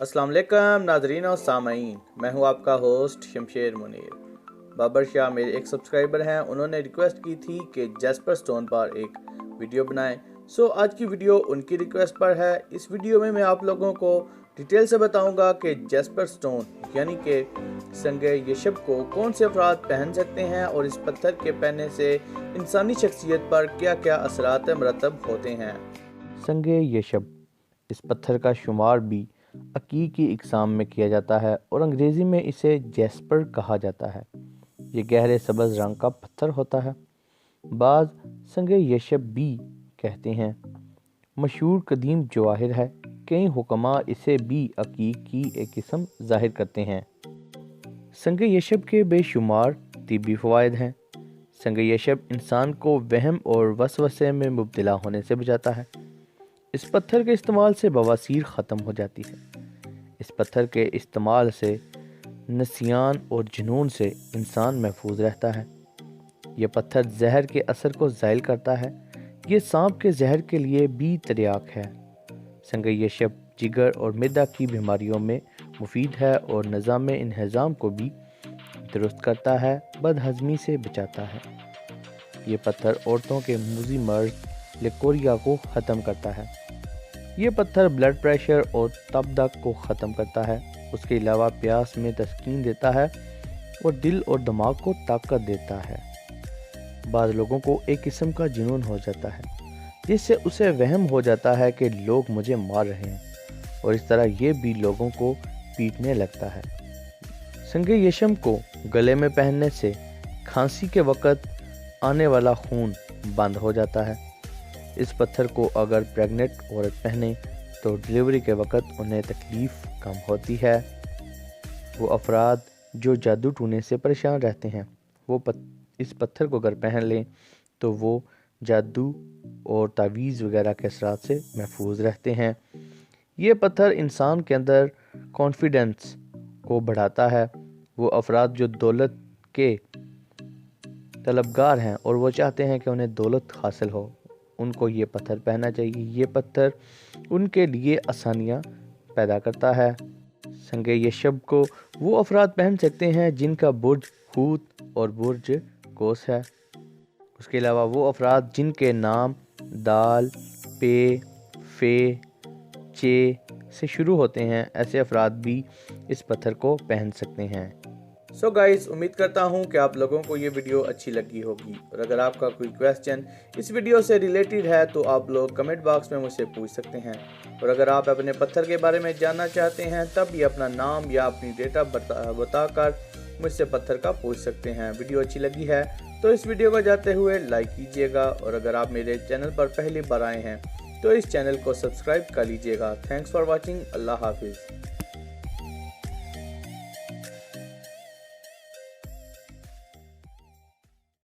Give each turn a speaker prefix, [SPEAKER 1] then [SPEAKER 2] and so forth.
[SPEAKER 1] अस्सलाम वालेकुम नाज़रीन और सामईन, मैं हूं आपका होस्ट शमशेर मुनीर। बाबर शाह मेरे एक सब्सक्राइबर हैं, उन्होंने रिक्वेस्ट की थी कि जैस्पर स्टोन पर एक वीडियो बनाएं। आज की वीडियो उनकी रिक्वेस्ट पर है। इस वीडियो में मैं आप लोगों को डिटेल से बताऊंगा कि जैस्पर स्टोन यानी कि संगे यशब को कौन से अफराद पहन सकते हैं और इस पत्थर के पहनने से इंसानी शख्सियत पर क्या क्या असरात मरतब होते हैं।
[SPEAKER 2] संगे यशब इस पत्थर का शुमार भी अकीक की इकसाम में किया जाता है और अंग्रेज़ी में इसे जैस्पर कहा जाता है। ये गहरे सब्ज़ रंग का पत्थर होता है। बाज़ संगे यशब भी कहते हैं। मशहूर कदीम जवाहिर है। कई हुक्मा इसे भी अकीक की एक किस्म ज़ाहिर करते हैं। संगे यशब के बेशुमार तिब्बी फ़वाइद हैं। संगे यशब इंसान को वहम और वसवसे में मुब्तला होने से बचाता है। इस पत्थर के इस्तेमाल से बवासीर ख़त्म हो जाती है। इस पत्थर के इस्तेमाल से नसियान और जुनून से इंसान महफूज रहता है। यह पत्थर जहर के असर को ज़ाइल करता है। ये सांप के जहर के लिए भी तरियाक है। संग यशब जिगर और मैदा की बीमारियों में मुफीद है और निज़ाम इंहज़ाम को भी दुरुस्त करता है, बदहज़मी से बचाता है। ये पत्थर औरतों के मूजी मर्ज लेकोरिया को ख़त्म करता है। ये पत्थर ब्लड प्रेशर और तपदक को ख़त्म करता है। उसके अलावा प्यास में तस्कीन देता है और दिल और दिमाग को ताकत देता है। बाद लोगों को एक किस्म का जुनून हो जाता है जिससे उसे वहम हो जाता है कि लोग मुझे मार रहे हैं और इस तरह ये भी लोगों को पीटने लगता है। संगे यशम को गले में पहनने से खांसी के वक़्त आने वाला खून बंद हो जाता है। इस पत्थर को अगर प्रेग्नेंट औरत पहने तो डिलीवरी के वक़्त उन्हें तकलीफ़ कम होती है। वो अफराद जो जादू टूने से परेशान रहते हैं वो इस पत्थर को अगर पहन लें तो वो जादू और तावीज़ वगैरह के असरात से महफूज रहते हैं। ये पत्थर इंसान के अंदर कॉन्फिडेंस को बढ़ाता है। वो अफराद जो दौलत के तलबगार हैं और वो चाहते हैं कि उन्हें दौलत हासिल हो, उनको ये पत्थर पहनना चाहिए। ये पत्थर उनके लिए आसानियाँ पैदा करता है। संगे यशब को वो अफराद पहन सकते हैं जिनका बुर्ज हूत और बुर्ज कोस है। उसके अलावा वो अफराद जिनके नाम दाल, पे, फे, चे से शुरू होते हैं, ऐसे अफराद भी इस पत्थर को पहन सकते हैं।
[SPEAKER 1] गाइस, उम्मीद करता हूं कि आप लोगों को ये वीडियो अच्छी लगी होगी और अगर आपका कोई क्वेश्चन इस वीडियो से रिलेटेड है तो आप लोग कमेंट बॉक्स में मुझसे पूछ सकते हैं। और अगर आप अपने पत्थर के बारे में जानना चाहते हैं तब भी अपना नाम या अपनी डेट ऑफ बर्थ बताकर मुझसे पत्थर का पूछ सकते हैं। वीडियो अच्छी लगी है तो इस वीडियो को जाते हुए लाइक कीजिएगा और अगर आप मेरे चैनल पर पहली बार आए हैं तो इस चैनल को सब्सक्राइब कर लीजिएगा। Thanks for watching. अल्लाह हाफिज़।